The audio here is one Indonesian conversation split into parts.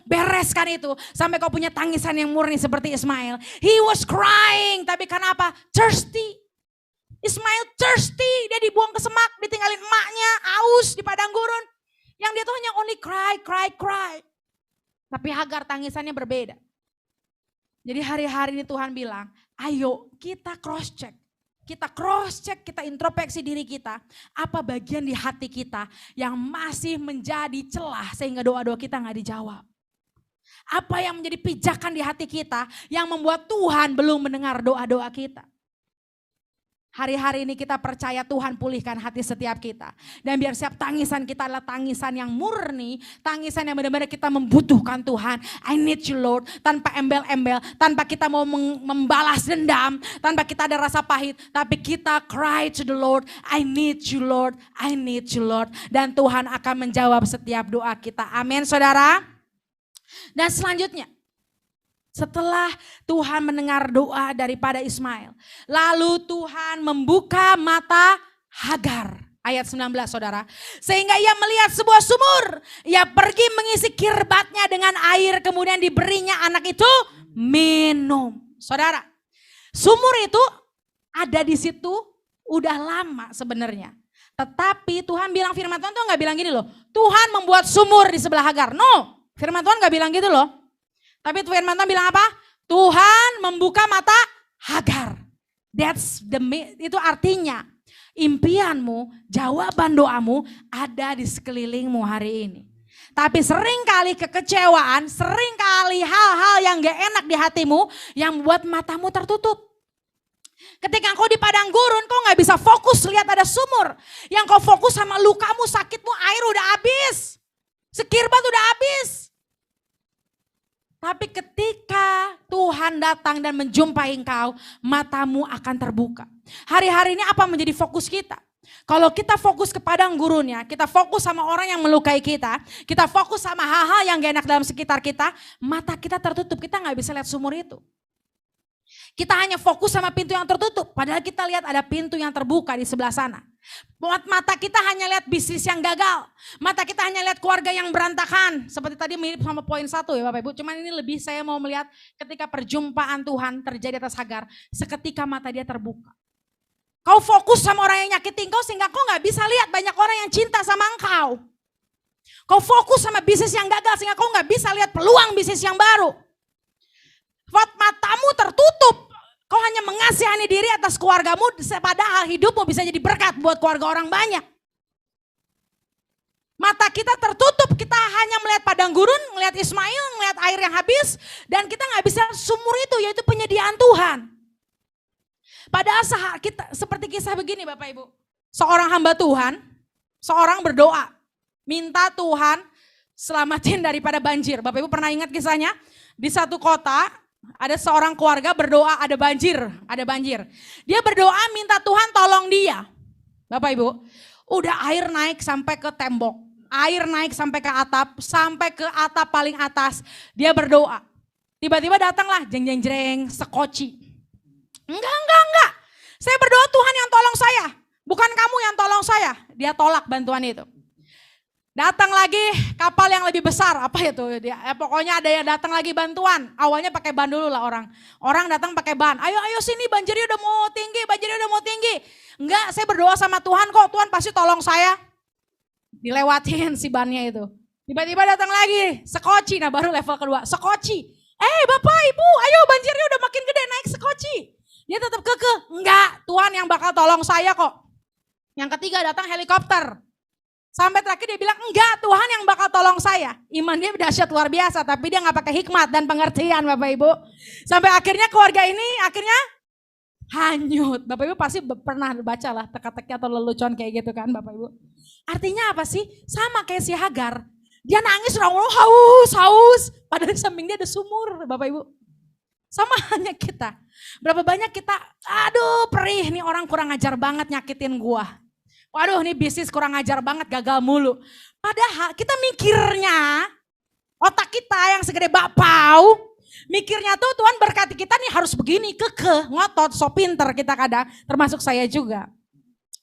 bereskan itu. Sampai kau punya tangisan yang murni seperti Ismail. He was crying, tapi karena apa? Thirsty. Ismail thirsty, dia dibuang ke semak, ditinggalin emaknya, aus di padang gurun. Yang dia tuh hanya only cry. Tapi Hagar tangisannya berbeda. Jadi hari-hari ini Tuhan bilang, ayo kita cross check. Kita introspeksi diri kita. Apa bagian di hati kita yang masih menjadi celah sehingga doa-doa kita gak dijawab. Apa yang menjadi pijakan di hati kita yang membuat Tuhan belum mendengar doa-doa kita. Hari-hari ini kita percaya Tuhan pulihkan hati setiap kita. Dan biar setiap tangisan kita adalah tangisan yang murni. Tangisan yang benar-benar kita membutuhkan Tuhan. I need you Lord. Tanpa embel-embel. Tanpa kita mau membalas dendam. Tanpa kita ada rasa pahit. Tapi kita cry to the Lord. I need you Lord. I need you Lord. Dan Tuhan akan menjawab setiap doa kita. Amin saudara. Dan selanjutnya. Setelah Tuhan mendengar doa daripada Ismail. Lalu Tuhan membuka mata Hagar. Ayat 19 saudara. Sehingga ia melihat sebuah sumur. Ia pergi mengisi kirbatnya dengan air. Kemudian diberinya anak itu minum. Saudara. Sumur itu ada di situ udah lama sebenarnya. Tetapi Tuhan bilang firman Tuhan tuh gak bilang gini loh. Tuhan membuat sumur di sebelah Hagar. No. Firman Tuhan gak bilang gitu loh. Tapi firman Tuhan bilang apa? Tuhan membuka mata Hagar. Itu artinya impianmu, jawaban doamu ada di sekelilingmu hari ini. Tapi seringkali kekecewaan, seringkali hal-hal yang gak enak di hatimu yang membuat matamu tertutup. Ketika kau di padang gurun, kau gak bisa fokus lihat ada sumur. Yang kau fokus sama lukamu, sakitmu, air udah habis. Sekirbat udah habis. Tapi ketika Tuhan datang dan menjumpai engkau, matamu akan terbuka. Hari-hari ini apa menjadi fokus kita? Kalau kita fokus ke padang gurunnya, kita fokus sama orang yang melukai kita fokus sama hal-hal yang gak enak dalam sekitar kita, mata kita tertutup, kita gak bisa lihat sumur itu. Kita hanya fokus sama pintu yang tertutup, padahal kita lihat ada pintu yang terbuka di sebelah sana. Mata kita hanya lihat bisnis yang gagal, mata kita hanya lihat keluarga yang berantakan. Seperti tadi mirip sama poin 1 ya Bapak Ibu, cuman ini lebih saya mau melihat ketika perjumpaan Tuhan terjadi atas Hagar, seketika mata dia terbuka. Kau fokus sama orang yang nyakitin kau sehingga kau gak bisa lihat banyak orang yang cinta sama engkau. Kau fokus sama bisnis yang gagal sehingga kau gak bisa lihat peluang bisnis yang baru. Matamu tertutup, kau hanya mengasihani diri atas keluargamu, padahal hidupmu bisa jadi berkat buat keluarga orang banyak. Mata kita tertutup, kita hanya melihat padang gurun, melihat Ismail, melihat air yang habis, dan kita gak bisa sumur itu, yaitu penyediaan Tuhan. Padahal kita, seperti kisah begini Bapak Ibu, seorang hamba Tuhan, seorang berdoa, minta Tuhan selamatin daripada banjir. Bapak Ibu pernah ingat kisahnya? Di satu kota, ada seorang keluarga berdoa ada banjir. Dia berdoa minta Tuhan tolong dia. Bapak Ibu, udah air naik sampai ke tembok. Air naik sampai ke atap paling atas. Dia berdoa. Tiba-tiba datanglah jeng, sekoci. Enggak. Saya berdoa Tuhan yang tolong saya. Bukan kamu yang tolong saya. Dia tolak bantuan itu. Datang lagi kapal yang lebih besar, apa itu? Pokoknya ada yang datang lagi bantuan. Awalnya pakai ban dulu lah orang. Orang datang pakai ban. Ayo sini banjirnya udah mau tinggi. Enggak, saya berdoa sama Tuhan kok. Tuhan pasti tolong saya. Dilewatin si bannya itu. Tiba-tiba datang lagi, sekoci. Nah baru level kedua, sekoci. Bapak Ibu, ayo banjirnya udah makin gede, naik sekoci. Dia tetap kekeh. Enggak, Tuhan yang bakal tolong saya kok. Yang ketiga datang helikopter. Sampai terakhir dia bilang, enggak, Tuhan yang bakal tolong saya. Iman dia dahsyat luar biasa, tapi dia gak pakai hikmat dan pengertian Bapak Ibu. Sampai akhirnya keluarga ini hanyut. Bapak Ibu pasti pernah baca lah teka-teki atau lelucon kayak gitu kan Bapak Ibu. Artinya apa sih? Sama kayak si Hagar. Dia nangis, haus. Padahal di samping dia ada sumur Bapak Ibu. Sama hanya kita. Berapa banyak kita, aduh perih nih orang kurang ajar banget nyakitin gua. Waduh ini bisnis kurang ajar banget, gagal mulu. Padahal kita mikirnya, otak kita yang segede bapau, mikirnya tuh Tuhan berkati kita nih harus begini, kekeh, ngotot, so pinter kita kadang, termasuk saya juga.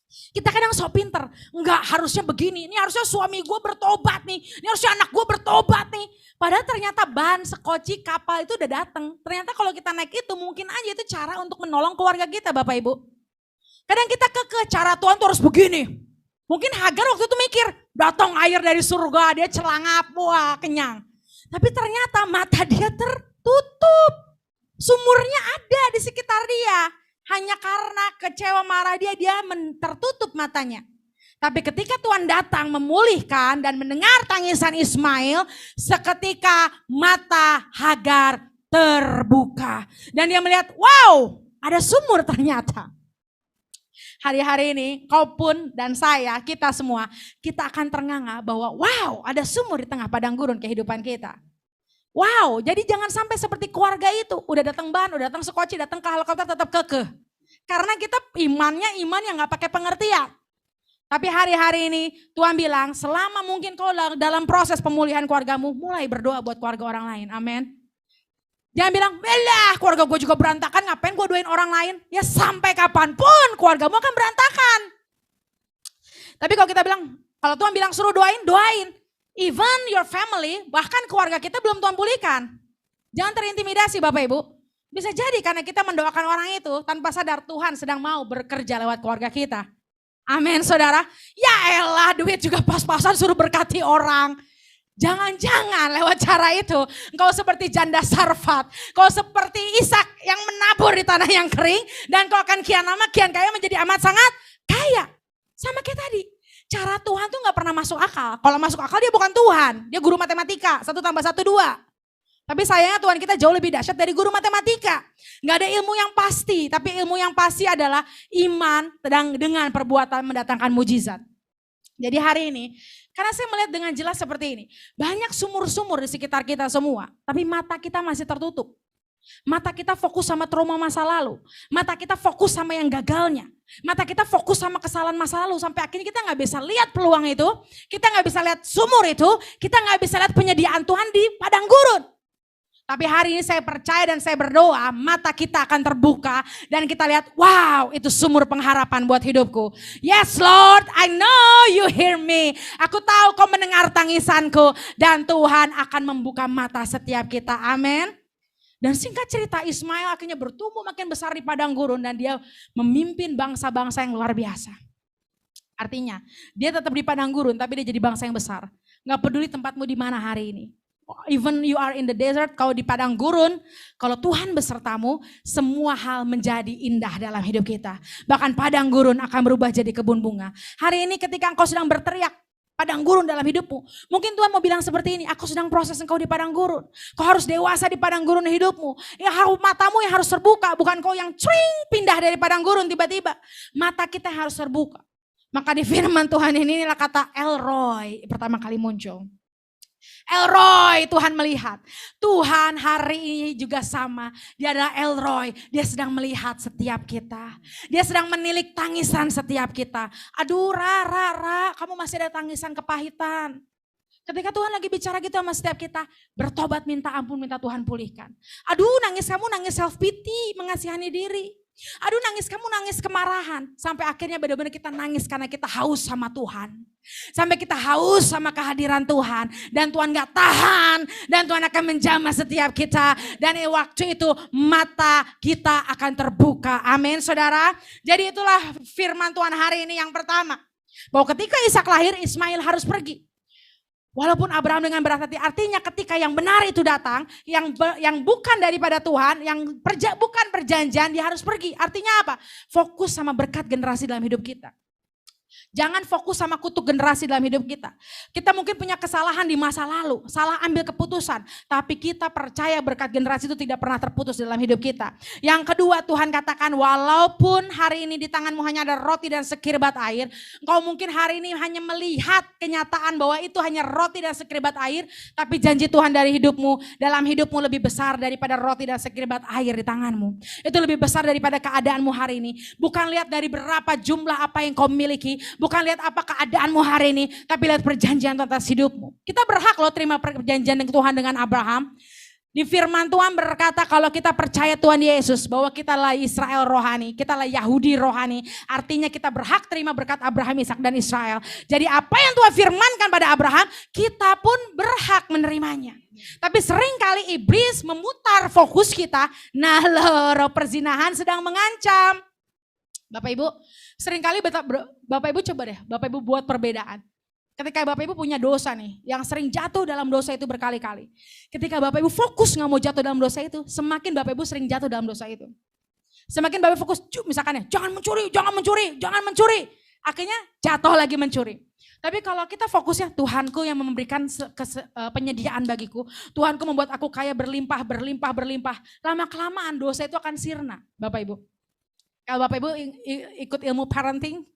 Kita kadang sok pinter, enggak harusnya begini, ini harusnya suami gue bertobat nih, ini harusnya anak gue bertobat nih. Padahal ternyata ban, sekoci, kapal itu udah datang. Ternyata kalau kita naik itu mungkin aja itu cara untuk menolong keluarga kita Bapak Ibu. Kadang kita cara Tuhan tuh harus begini. Mungkin Hagar waktu itu mikir, datang air dari surga, dia celangap, wah kenyang. Tapi ternyata mata dia tertutup. Sumurnya ada di sekitar dia. Hanya karena kecewa marah dia tertutup matanya. Tapi ketika Tuhan datang memulihkan dan mendengar tangisan Ismail, seketika mata Hagar terbuka. Dan dia melihat, wow, ada sumur ternyata. Hari-hari ini kau pun dan saya, kita semua, kita akan ternganga bahwa wow, ada sumur di tengah padang gurun kehidupan kita. Wow, jadi jangan sampai seperti keluarga itu. Udah datang ban, udah datang sekoci, datang ke helikopter tetap kekeh. Karena kita imannya iman yang gak pakai pengertian. Tapi hari-hari ini Tuhan bilang selama mungkin kau dalam proses pemulihan keluargamu, mulai berdoa buat keluarga orang lain. Amin. Jangan bilang, belah keluarga gue juga berantakan, ngapain gue doain orang lain? Ya sampai kapanpun keluargamu akan berantakan. Tapi kalau kita bilang, kalau Tuhan bilang suruh doain, doain. Even your family, bahkan keluarga kita belum Tuhan pulihkan. Jangan terintimidasi Bapak Ibu. Bisa jadi karena kita mendoakan orang itu tanpa sadar Tuhan sedang mau bekerja lewat keluarga kita. Amin saudara. Ya elah duit juga pas-pasan suruh berkati orang. Jangan-jangan lewat cara itu engkau seperti janda Sarfat. Kau seperti Ishak yang menabur di tanah yang kering. Dan kau akan kian lama kian kaya menjadi amat sangat kaya. Sama kayak tadi. Cara Tuhan tuh gak pernah masuk akal. Kalau masuk akal dia bukan Tuhan. Dia guru matematika. 1 + 1 2. Tapi sayangnya Tuhan kita jauh lebih dahsyat dari guru matematika. Gak ada ilmu yang pasti. Tapi ilmu yang pasti adalah iman dengan perbuatan mendatangkan mujizat. Jadi hari ini, karena saya melihat dengan jelas seperti ini. Banyak sumur-sumur di sekitar kita semua. Tapi mata kita masih tertutup. Mata kita fokus sama trauma masa lalu. Mata kita fokus sama yang gagalnya. Mata kita fokus sama kesalahan masa lalu. Sampai akhirnya kita gak bisa lihat peluang itu. Kita gak bisa lihat sumur itu. Kita gak bisa lihat penyediaan Tuhan di padang gurun. Tapi hari ini saya percaya dan saya berdoa, mata kita akan terbuka dan kita lihat, wow, itu sumur pengharapan buat hidupku. Yes Lord, I know you hear me. Aku tahu kau mendengar tangisanku dan Tuhan akan membuka mata setiap kita. Amin. Dan singkat cerita Ismail akhirnya bertumbuh makin besar di padang gurun dan dia memimpin bangsa-bangsa yang luar biasa. Artinya dia tetap di padang gurun tapi dia jadi bangsa yang besar. Gak peduli tempatmu di mana hari ini. Even you are in the desert, kau di padang gurun, kalau Tuhan besertamu, semua hal menjadi indah dalam hidup kita. Bahkan padang gurun akan berubah jadi kebun bunga. Hari ini ketika engkau sedang berteriak, padang gurun dalam hidupmu. Mungkin Tuhan mau bilang seperti ini, aku sedang proses engkau di padang gurun. Kau harus dewasa di padang gurun hidupmu. Ya matamu yang harus terbuka, bukan kau yang pindah dari padang gurun tiba-tiba. Mata kita harus terbuka. Maka di firman Tuhan ini inilah kata El-Roi pertama kali muncul. El-Roi, Tuhan melihat. Tuhan hari ini juga sama. Dia adalah El-Roi. Dia sedang melihat setiap kita. Dia sedang menilik tangisan setiap kita. Aduh Ra, kamu masih ada tangisan kepahitan. Ketika Tuhan lagi bicara gitu sama setiap kita, bertobat minta ampun, minta Tuhan pulihkan. Aduh nangis kamu nangis self pity, mengasihani diri. Aduh nangis kamu nangis kemarahan. Sampai akhirnya benar-benar kita nangis karena kita haus sama Tuhan. Sampai kita haus sama kehadiran Tuhan. Dan Tuhan gak tahan. Dan Tuhan akan menjamah setiap kita. Dan waktu itu mata kita akan terbuka. Amin saudara. Jadi itulah firman Tuhan hari ini yang pertama. Bahwa ketika Ishak lahir Ismail harus pergi. Walaupun Abraham dengan berat hati, artinya ketika yang benar itu datang, yang bukan daripada Tuhan, yang bukan perjanjian, dia harus pergi. Artinya apa? Fokus sama berkat generasi dalam hidup kita. Jangan fokus sama kutuk generasi dalam hidup kita. Kita mungkin punya kesalahan di masa lalu, salah ambil keputusan. Tapi kita percaya berkat generasi itu tidak pernah terputus dalam hidup kita. Yang kedua Tuhan katakan walaupun hari ini di tanganmu hanya ada roti dan sekirbat air. Engkau mungkin hari ini hanya melihat kenyataan bahwa itu hanya roti dan sekirbat air. Tapi janji Tuhan dari hidupmu, dalam hidupmu lebih besar daripada roti dan sekirbat air di tanganmu. Itu lebih besar daripada keadaanmu hari ini. Bukan lihat dari berapa jumlah apa yang kau miliki. Bukan lihat apa keadaanmu hari ini, tapi lihat perjanjian atas hidupmu. Kita berhak loh terima perjanjian dengan Tuhan dengan Abraham. Di firman Tuhan berkata kalau kita percaya Tuhan Yesus bahwa kita lah Israel rohani, kita lah Yahudi rohani, artinya kita berhak terima berkat Abraham, Ishak dan Israel. Jadi apa yang Tuhan firmankan pada Abraham, kita pun berhak menerimanya. Tapi seringkali iblis memutar fokus kita, nah roh perzinahan sedang mengancam. Bapak Ibu, seringkali Bapak Ibu coba deh, Bapak Ibu buat perbedaan. Ketika Bapak Ibu punya dosa nih, yang sering jatuh dalam dosa itu berkali-kali. Ketika Bapak Ibu fokus gak mau jatuh dalam dosa itu, semakin Bapak Ibu sering jatuh dalam dosa itu. Semakin Bapak Ibu fokus, misalkan ya, jangan mencuri, jangan mencuri, jangan mencuri. Akhirnya jatuh lagi mencuri. Tapi kalau kita fokusnya, Tuhanku yang memberikan penyediaan bagiku. Tuhanku membuat aku kaya berlimpah, berlimpah, berlimpah. Lama-kelamaan dosa itu akan sirna, Bapak Ibu. Kalau Bapak Ibu ikut ilmu parenting,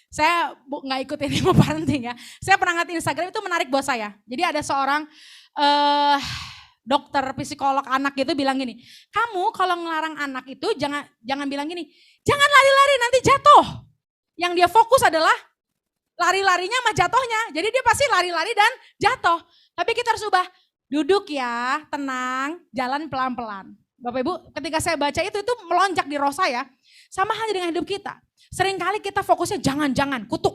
saya nggak ikutin ilmu parenting ya. Saya pernah ngeliat Instagram itu menarik buat saya. Jadi ada seorang dokter psikolog anak gitu bilang gini, kamu kalau ngelarang anak itu jangan bilang gini, jangan lari-lari nanti jatuh. Yang dia fokus adalah lari-larinya sama jatuhnya. Jadi dia pasti lari-lari dan jatuh. Tapi kita harus ubah, duduk ya, tenang, jalan pelan-pelan. Bapak Ibu, ketika saya baca itu melonjak di roh saya. Sama halnya dengan hidup kita. Seringkali kita fokusnya jangan, kutuk.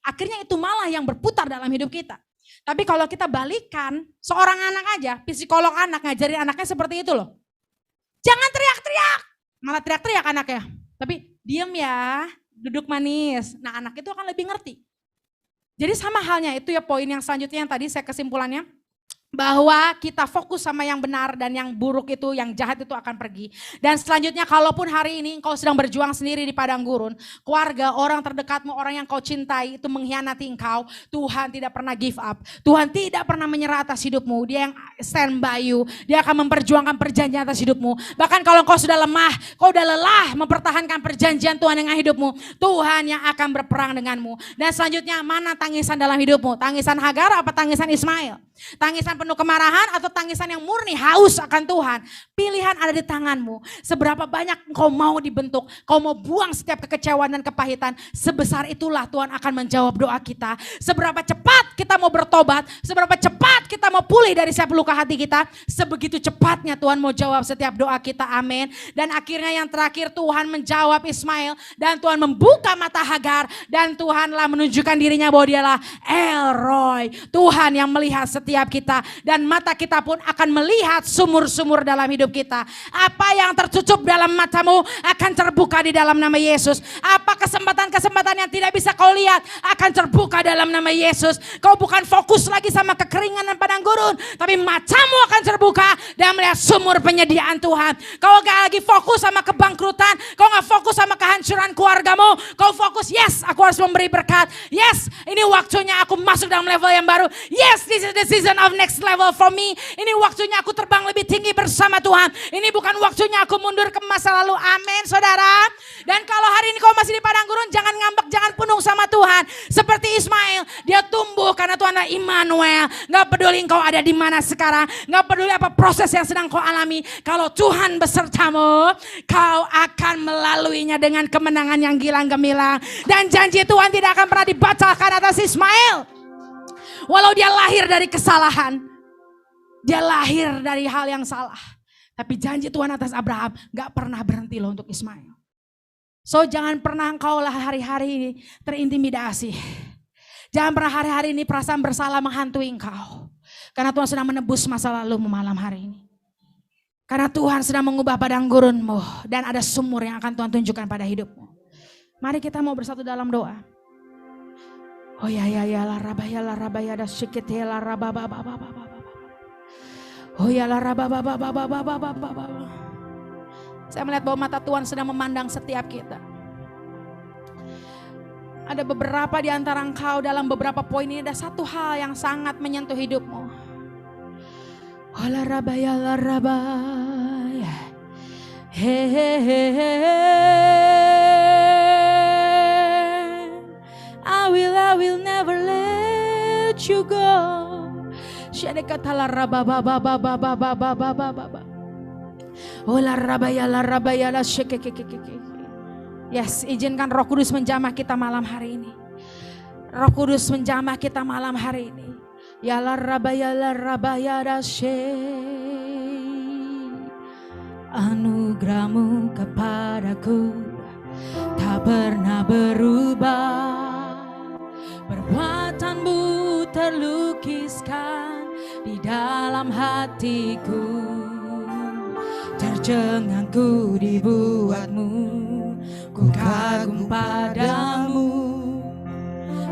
Akhirnya itu malah yang berputar dalam hidup kita. Tapi kalau kita balikan, seorang anak aja, psikolog anak ngajarin anaknya seperti itu loh. Jangan teriak-teriak. Malah teriak-teriak anaknya. Tapi diam ya, duduk manis. Nah anak itu akan lebih ngerti. Jadi sama halnya itu ya poin yang selanjutnya yang tadi saya kesimpulannya. Bahwa kita fokus sama yang benar dan yang buruk itu, yang jahat itu akan pergi. Dan selanjutnya kalaupun hari ini engkau sedang berjuang sendiri di padang gurun, keluarga, orang terdekatmu, orang yang kau cintai itu mengkhianati engkau, Tuhan tidak pernah give up. Tuhan tidak pernah menyerah atas hidupmu, dia yang stand by you, dia akan memperjuangkan perjanjian atas hidupmu. Bahkan kalau engkau sudah lemah, kau sudah lelah mempertahankan perjanjian Tuhan dengan hidupmu, Tuhan yang akan berperang denganmu. Dan selanjutnya mana tangisan dalam hidupmu? Tangisan Hagar apa tangisan Ismail? Tangisan penuh kemarahan atau tangisan yang murni haus akan Tuhan? Pilihan ada di tanganmu. Seberapa banyak kau mau dibentuk, kau mau buang setiap kekecewaan dan kepahitan, sebesar itulah Tuhan akan menjawab doa kita. Seberapa cepat kita mau bertobat, seberapa cepat kita mau pulih dari setiap luka hati kita, sebegitu cepatnya Tuhan mau jawab setiap doa kita, amin. Dan akhirnya yang terakhir Tuhan menjawab Ismail dan Tuhan membuka mata Hagar dan Tuhanlah menunjukkan dirinya bahwa dialah El Roy, Tuhan yang melihat setiap kita dan mata kita pun akan melihat sumur-sumur dalam hidup kita. Apa yang tertutup dalam matamu akan terbuka di dalam nama Yesus. Apa kesempatan-kesempatan yang tidak bisa kau lihat akan terbuka dalam nama Yesus. Kau bukan fokus lagi sama kekeringan dan padang gurun, tapi matamu akan terbuka dan melihat sumur penyediaan Tuhan. Kau gak lagi fokus sama kebangkrutan, kau gak fokus sama kehancuran keluargamu. Kau fokus, yes aku harus memberi berkat. Yes ini waktunya aku masuk dalam level yang baru. Yes this is the season of next level for me. Ini waktunya aku terbang lebih tinggi bersama Tuhan. Ini bukan waktunya aku mundur ke masa lalu. Amin saudara. Dan kalau hari ini kau masih di padang gurun, jangan ngambek, jangan penuh sama Tuhan. Seperti Ismail, dia tumbuh karena Tuhan adalah Immanuel. Gak peduli engkau ada di mana sekarang, gak peduli apa proses yang sedang kau alami. Kalau Tuhan besertamu, kau akan melaluinya dengan kemenangan yang gilang gemilang. Dan janji Tuhan tidak akan pernah dibatalkan atas Ismail. Walau dia lahir dari kesalahan, dia lahir dari hal yang salah. Tapi janji Tuhan atas Abraham gak pernah berhenti loh untuk Ismail. So jangan pernah engkau lah hari-hari ini terintimidasi. Jangan pernah hari-hari ini perasaan bersalah menghantui engkau. Karena Tuhan sedang menebus masa lalumu malam hari ini. Karena Tuhan sedang mengubah padang gurunmu. Dan ada sumur yang akan Tuhan tunjukkan pada hidupmu. Mari kita mau bersatu dalam doa. Oh ya la rabaya da shikete la rababa. Oh ya la rababa. Saya melihat bahwa mata Tuhan sedang memandang setiap kita. Ada beberapa di antara engkau dalam beberapa poin ini ada satu hal yang sangat menyentuh hidupmu. Oh la rabaya. I will never let you go. Yes, izinkan Roh Kudus menjamah kita malam hari ini. Roh Kudus menjamah kita malam hari ini. Ya la rabaya dashe. Anugerahmu kepadaku tak pernah berubah. Perbuatanmu terlukiskan di dalam hatiku. Tercengang ku dibuatmu, ku kagum padamu.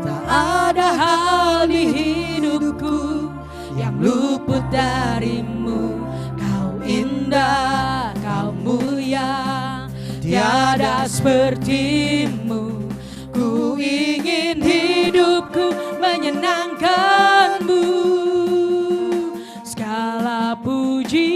Tak ada hal di hidupku yang luput darimu. Kau indah, kau mulia, tiada sepertimu. Ku ingin hidupku menyenangkanmu. Segala puji,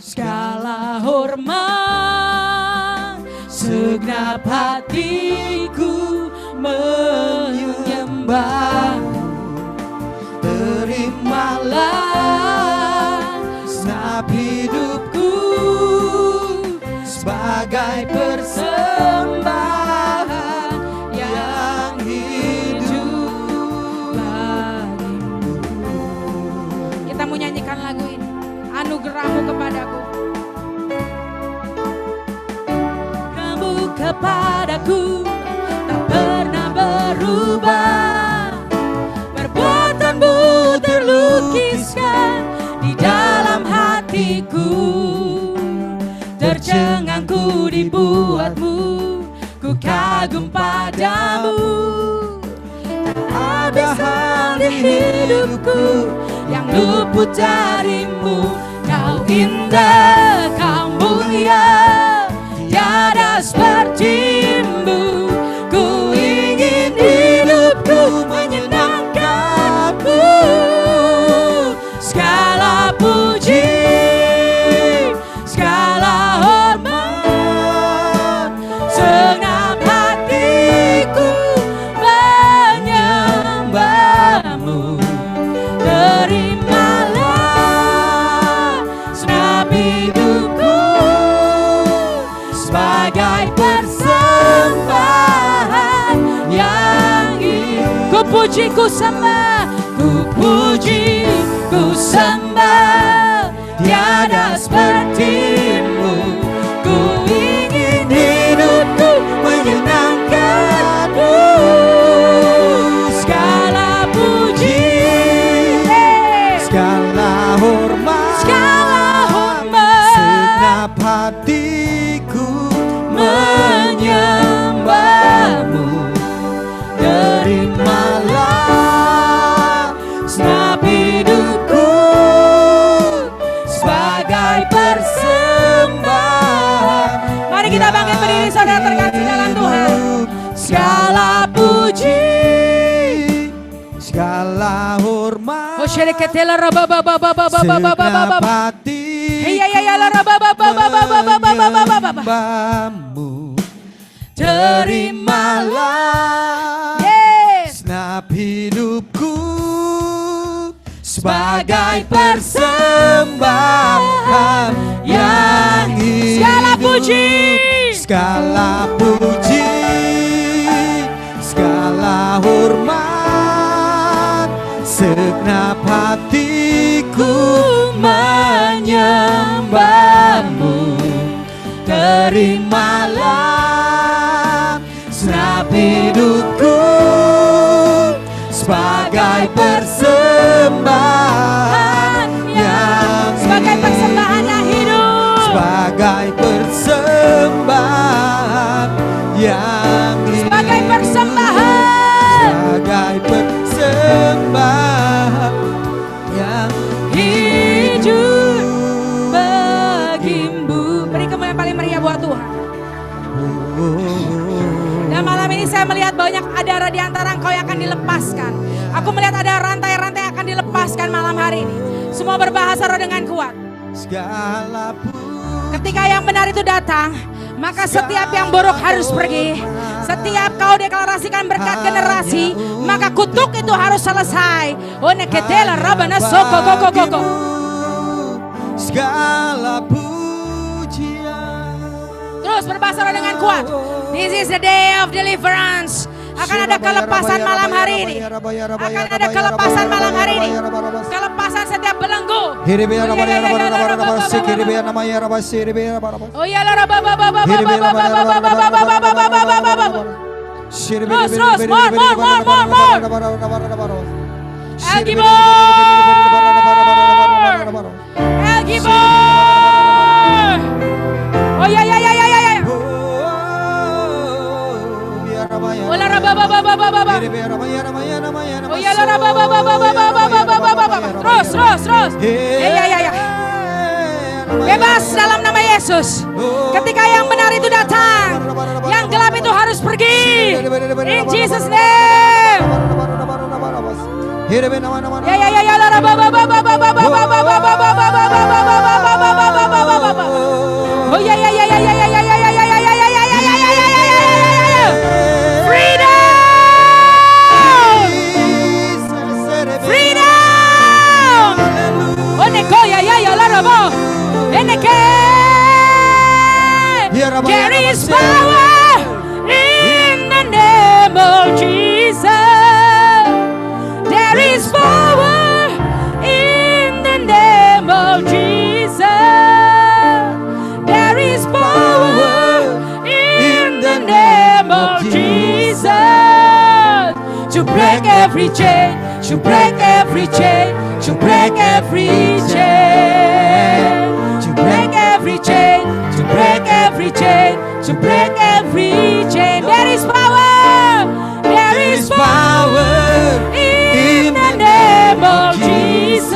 segala hormat, segenap hatiku menyembahmu. Terimalah segenap hidupku sebagai persembahan yang hidup bagimu. Kita mau nyanyikan lagu ini, anugerahmu kepadaku. Kamu kepadaku tak pernah berubah. Perbuatanmu terlukiskan di dalam hatiku. Tercengang ku dibuatmu, ku kagum padamu. Tak ada hal di hidupku yang luput darimu. Kau indah, kau mulia, tiada sepertimu. Ku ingin hidupku menyenangkanmu. Segala puji, segala hormat, segenap hatiku menyembahmu. Terimalah segenap hidupku sebagai persembahan yang ku puji, ku sembah, ku puji, ku sembah, tiada sepertimu. Ku ingin hidupku menyenangkanmu. Segala puji, segala hormat, segenap hatiku menyembahmu. Terimalah segenap hidupku sebagai persembahan. Mari kita bangkit berdiri, saudara terkasih dalam Tuhan. Segala puji, segala hormat, segenap hati menyembahmu. Terimalah segenap hidupku sebagai persembahan yang hidup. Segala puji, segala puji, segala hormat, segenap hatiku menyembahmu. Terimalah segenap hidupku sebagai persembahan yang sebagai persembahan yang hidup. sebagai persembahan yang Sebagai persembahan, sebagai persembahan yang hidup bagimu. Beri kemuliaan paling meriah buat Tuhan. Dan malam ini saya melihat banyak ada di antara engkau yang akan dilepaskan. Aku melihat ada rantai-rantai yang akan dilepaskan malam hari ini. Semua berbahasa roh dengan kuat. segala Ketika yang benar itu datang, maka setiap yang buruk harus pergi. Setiap kau deklarasikan berkat generasi, maka kutuk itu harus selesai. Oh neketela rabana soko koko koko. segala pujian. Terus berbahasa roh dengan kuat. This is the day of deliverance. Akan ada kelepasan malam hari ini. Akan ada kelepasan malam hari ini. Kelepasan setiap belenggu. Oh ya lah, terus, more. El Gibor. Oh ya. Oh la Oh ya la terus. Ya. Bebas dalam nama Yesus. Ketika yang benar itu datang, yang gelap itu harus pergi. In Jesus name. Ya la Oh ya. Freedom. Oneko ya la rabo. There is power in the name of Jesus. There is power in the name of Jesus. There is power in the name of Jesus. To break every chain, to break every chain, to break every chain. To break every chain, to break every chain, to break every chain. There is power, there is power in the name of Jesus.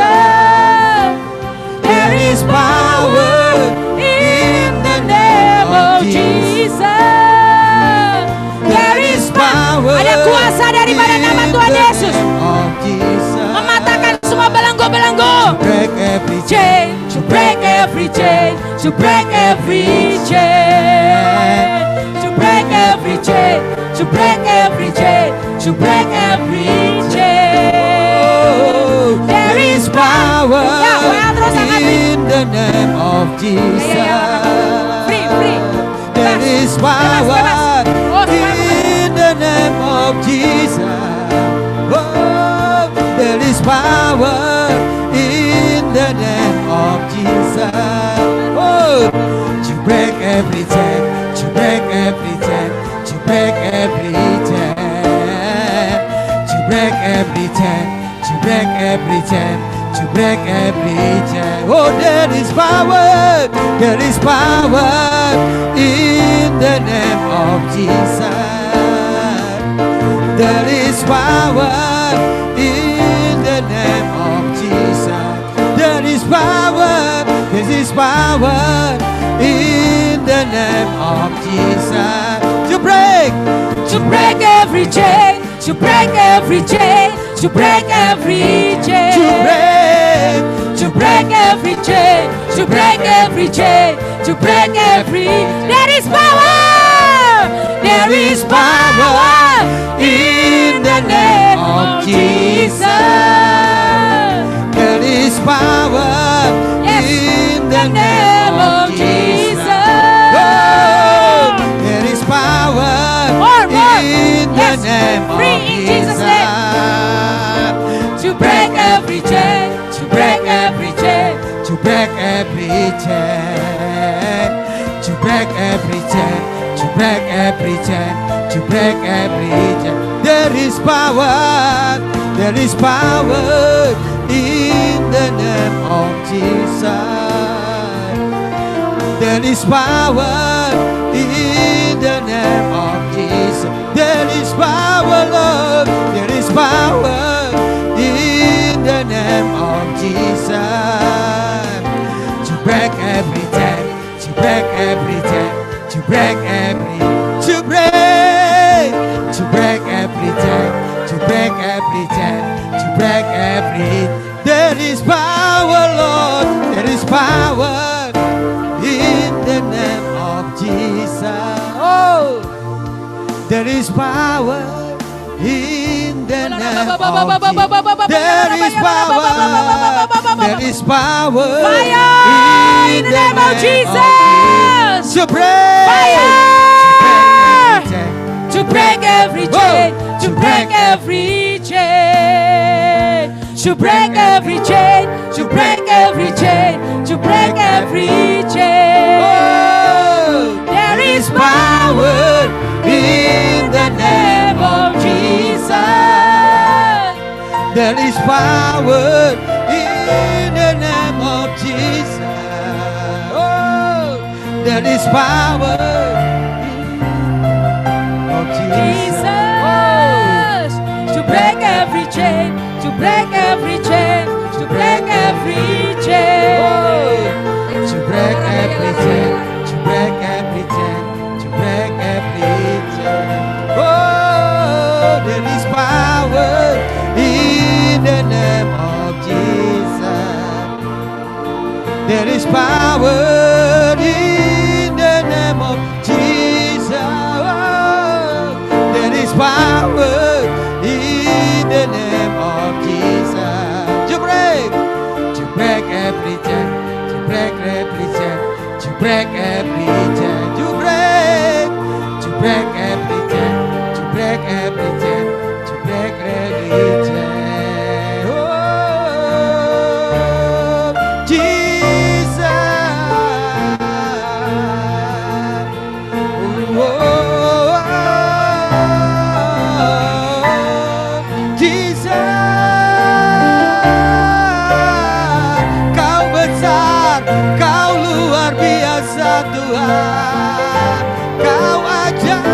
There is power in the name of Jesus. There is power. Ada kuasa daripada nama Tuhan Yesus mematahkan semua belenggu-belenggu. Break every Chain, to break every chain, to break every chain, to break every chain, to break every chain, to break every chain. There is power in the name of Jesus. Free. There is power in the name of Jesus. Oh, there is power in the name of Jesus. Oh, to break every chain, to break every chain, to break every chain, to break every chain, to break every chain, to break every chain. Oh, there is power in the name of Jesus. There is power in the name of Jesus. There is power in the name of Jesus. To break every chain, to break every chain, to break every chain, to break every chain, to break every chain, to break every. There is power in the name of Jesus. There is power in the name of Jesus. Oh, there is power in the name of Jesus. To break every chain, to break every chain, to break every chain, to break every chain, to break every chain, to break every chain. There is power in the name of Jesus. There is power in the name of Jesus. There is power, Lord. There is power in the name of Jesus. To break every chain, to break every chain, to break every, to break every chain, to break every chain, to break every. There is power, Lord. There is power in the name of Jesus. Oh, there is power in the name of Jesus. There is power. There is power fire in the name of Jesus. To break. Fire. To to break every chain, to break every chain, to break every chain, to break every chain, to break every chain. There is power in the name of Jesus. There is power in the name of Jesus. Oh, there is power of Jesus, to break every chain, to break every chain, to break every chain, to break every chain, to break every chain, to break every chain. Oh, there is power in the name of Jesus. There is power in the name of Jesus. Oh, there is power in the name of Jesus. To break every chain, to break every chain, to break every chain, to break every chain, to break every chain, to break every chain. Oh, Jesus. Oh, Jesus. Kau besar, kau luar biasa Tuhan. Kau ajaib.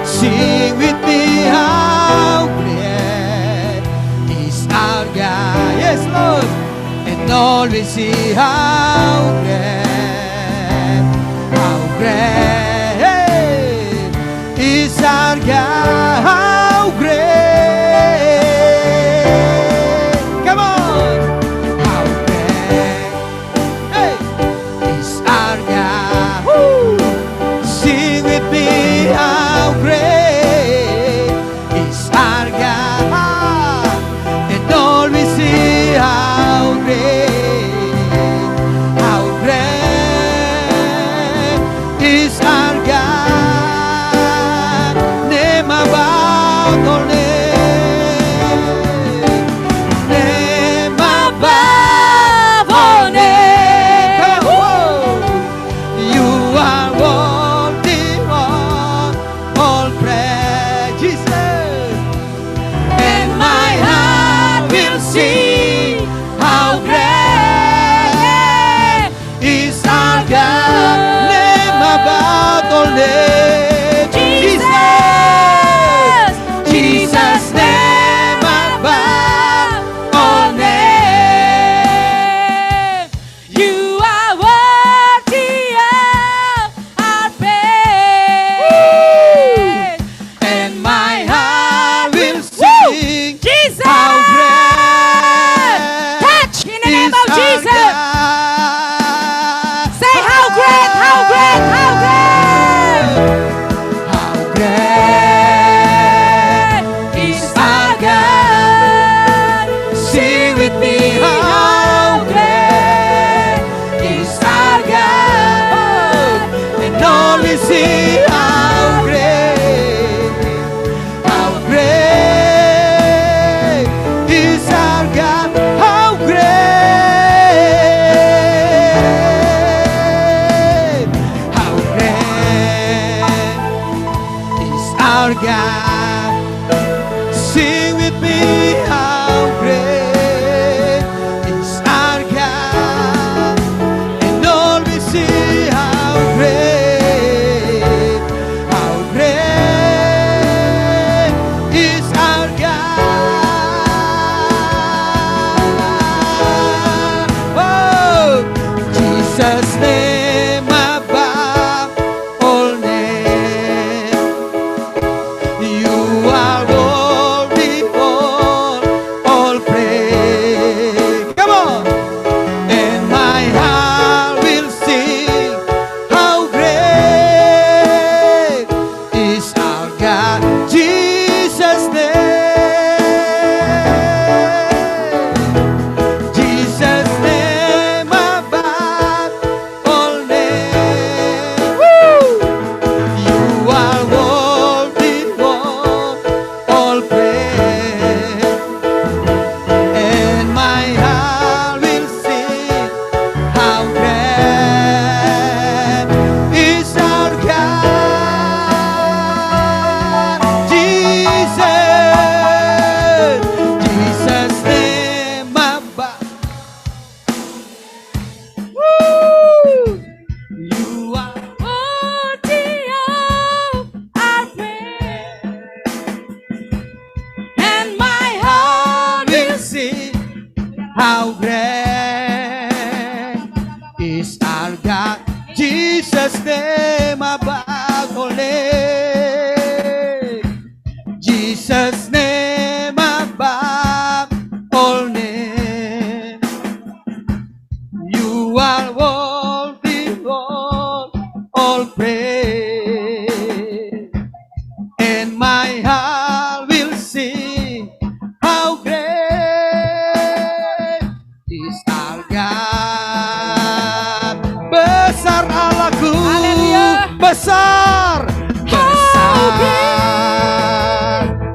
Sing with me. Jesus' name above all names. You are worthy all praise. Come on. And my heart will sing how great is our God. Jesus' name. Jesus' name above all names. Woo! You are worthy all praise. And my heart will sing how great is our God. Jesus' name above. Woo! You are Worthy of our praise. And my heart will sing how great is our God. Jesus' name above all names. Jesus' name above all names. You are worthy all praise. And my heart will sing how great is our God. Besar Allahku, Haleluya. besar, besar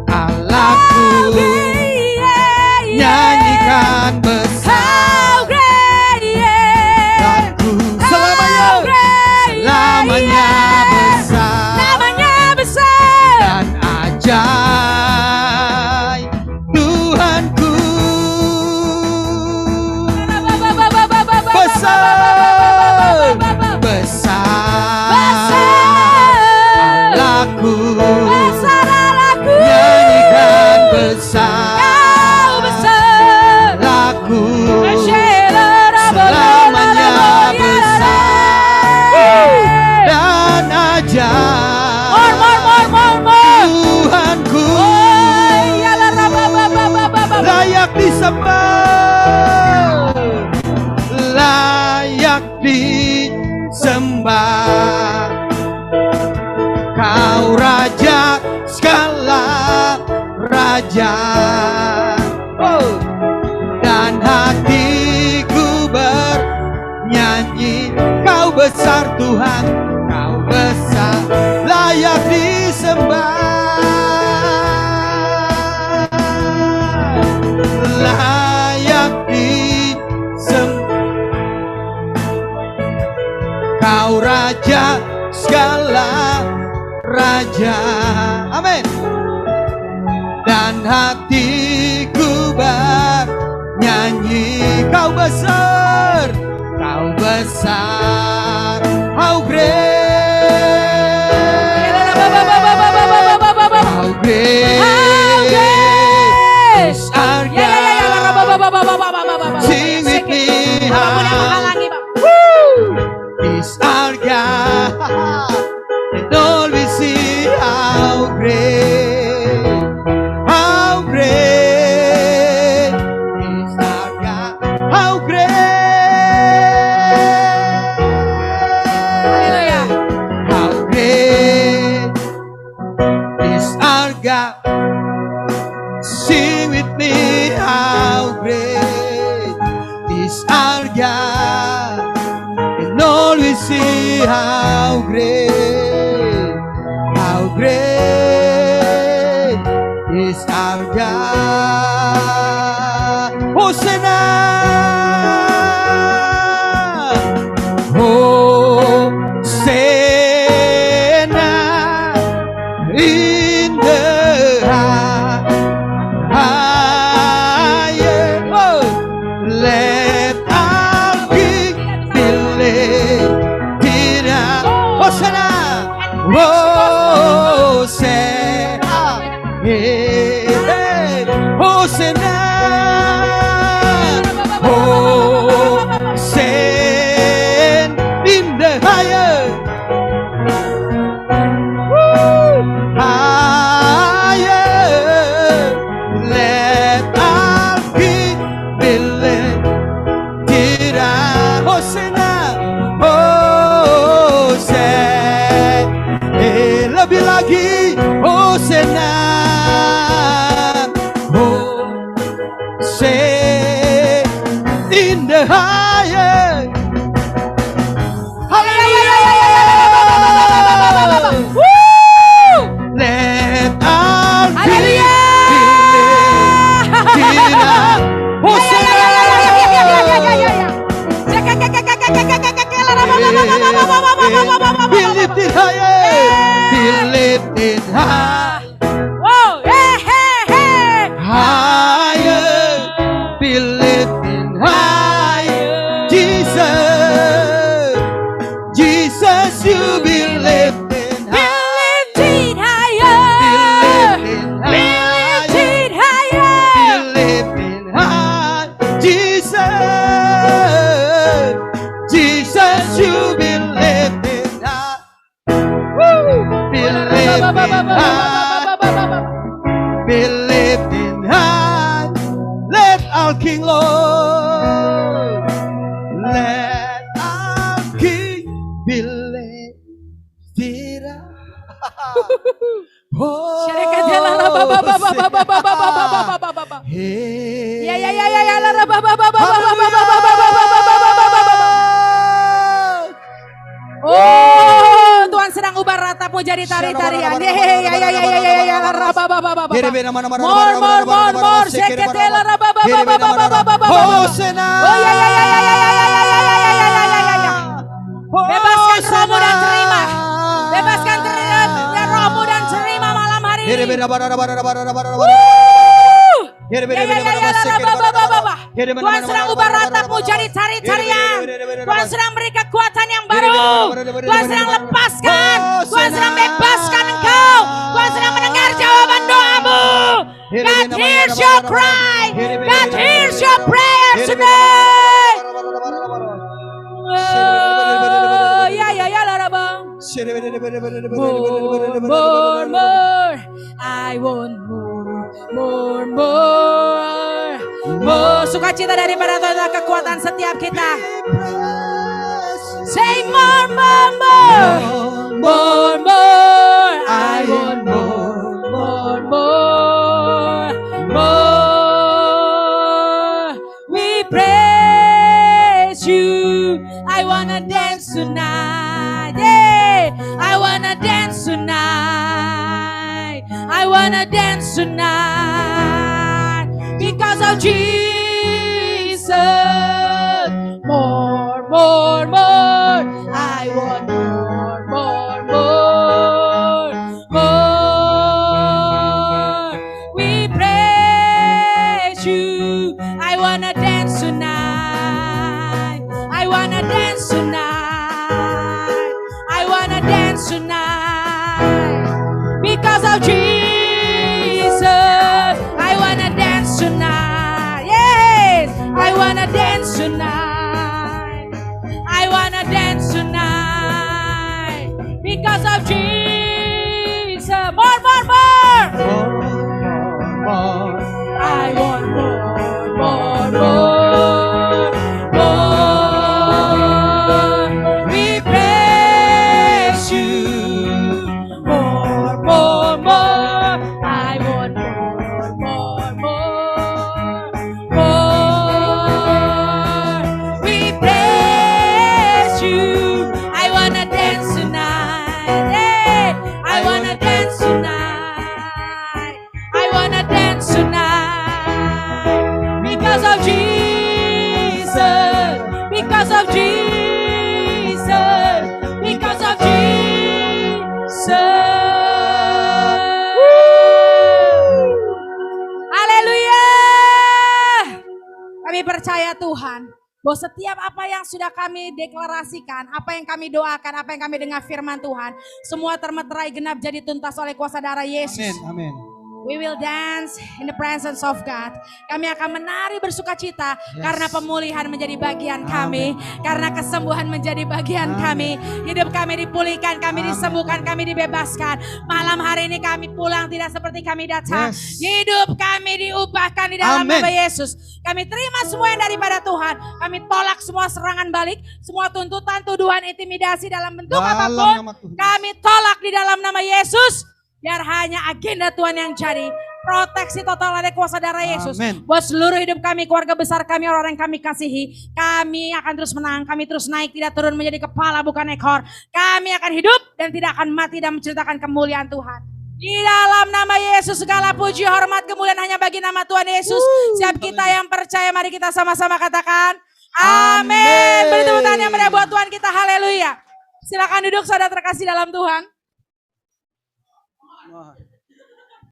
Allahku. Nyanyikan besar Allahku. Selamanya besar Namanya besar. dan ajaib Tuhanku. Besar, besar Allahku. Besar Allahku. Nyanyikan besar Kau besar. Allahku. Selamanya besar dan ajaib Tuhanku. Layak disembah, layak disembah. Kau raja segala raja. Oh. Dan hatiku bernyanyi, kau besar Tuhan, kau besar, layak disembah, layak disembah. Kau raja segala raja. Amin. Dan hatiku bernyanyi, kau besar, kau besar, how great, how great is our God. Sing with me, how is our God, and all we see how great, how great is our God, how great, how great is our God. Sing with me, how great is our God. And all we see how great is our God. Hosanna, Hosanna in the highest. Oh, let our King be lifted up. Hosanna, Hosanna, hey, Hosanna, Hosanna. King, Hosanna. Oh, say in the highest. Hallelujah. Let our King be lifted up. Hosanna. Be lifted higher. Be lifted high. Whoa, hey, hey, hey. Higher. Be lifted higher. Jesus. Jesus, you be lifted Be high. lifted higher. Be lifted Be higher. lifted Be higher. lifted high. Jesus. Jesus, you be lifted high. Be lifted high. Be lifted high. Let our King, Lord. Let our King be lifted high. Oh, hey. Ya ya ya ya ya Oh, Tuhan sedang ubah ratapmu jadi tari-tarian. Ya ya ya ya ya ya ya ya More more more more seketela Hosanna. Oh ya ya ya ya ya ya ya ya ya ya ya ya ya. Bebaskan rohmu dan terima. Bebaskan rohmu dan terima malam hari ini. Tuhan sedang ubah ratapmu jadi tari-tarian. Tuhan sedang beri kekuatan yang baru. Tuhan sedang lepaskan. Tuhan sedang bebaskan engkau. Tuhan sedang mendengar jawaban doamu. God hears your cry. God hears your prayer tonight. Oh, ya ya ya larabang. More, more. I want more, more. Sukacita daripada Tuhan kekuatan setiap kita. Say more, more, more. More, more. I want more, more. We praise you. I wanna dance tonight. Yeah, I wanna dance tonight. I wanna dance tonight because of Jesus. More, more, more. I want more, more, more, more. We praise you. I wanna dance tonight. I wanna dance tonight. I wanna dance tonight because of Jesus. I wanna dance tonight. Yes, I wanna dance tonight. I wanna dance tonight because of Jesus. More, more, more. I want more, more, more, more. We praise you. More, more, more. I want more, more, more, more. We praise you. I wanna dance tonight. Hey, I wanna dance tonight. I wanna dance tonight because of Jesus. Because of Jesus. Because of Jesus. Haleluya. Kami percaya Tuhan bahwa setiap apa yang sudah kami deklarasikan, apa yang kami doakan, apa yang kami dengar firman Tuhan, semua termeterai genap jadi tuntas oleh kuasa darah Yesus. Amin. We will dance in the presence of God. Kami akan menari bersukacita karena pemulihan menjadi bagian kami, karena kesembuhan menjadi bagian kami. Hidup kami dipulihkan, kami disembuhkan, kami dibebaskan. Malam hari ini kami pulang tidak seperti kami datang. Hidup kami diubahkan di dalam nama Yesus. Kami terima semua yang daripada Tuhan. Kami tolak semua serangan balik, semua tuntutan, tuduhan, intimidasi dalam bentuk apapun. Kami tolak di dalam nama Yesus. Biar hanya agenda Tuhan yang jadi. Proteksi total dari kuasa darah Yesus. Amin. Buat seluruh hidup kami, keluarga besar kami, orang yang kami kasihi. Kami akan terus menang, kami terus naik, tidak turun menjadi kepala bukan ekor. Kami akan hidup dan tidak akan mati dan menceritakan kemuliaan Tuhan. Di dalam nama Yesus segala puji, hormat, kemuliaan hanya bagi nama Tuhan Yesus. Siap kita yang percaya, mari kita sama-sama katakan. Amin. Amin. Beri tepuk tangan yang meriah buat Tuhan kita, haleluya. Silakan duduk saudara terkasih dalam Tuhan.